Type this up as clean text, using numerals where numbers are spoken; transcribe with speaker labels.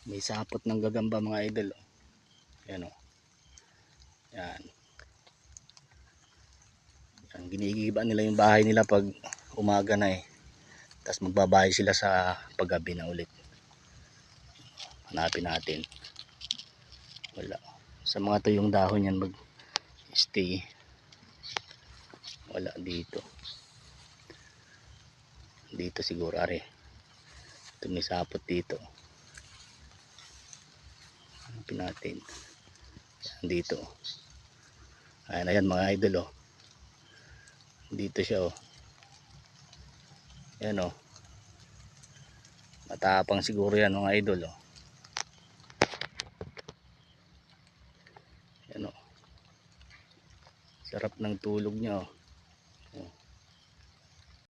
Speaker 1: May sapot ng gagamba mga idol. Yan o. Yan. Yan. Ginigiba nila yung bahay nila pag umaga na eh. Tapos magbabahay sila sa paggabi na ulit. Hanapin natin. Wala. Sa mga tuyong dahon yan mag stay. Wala dito. Dito siguro are. Ito may sapot dito. Hanapin natin. Yan dito. Ayan mga idol oh. Dito siya oh. Yan oh. Matapang siguro yan mga idol oh. Yan oh. Sarap ng tulog niya oh.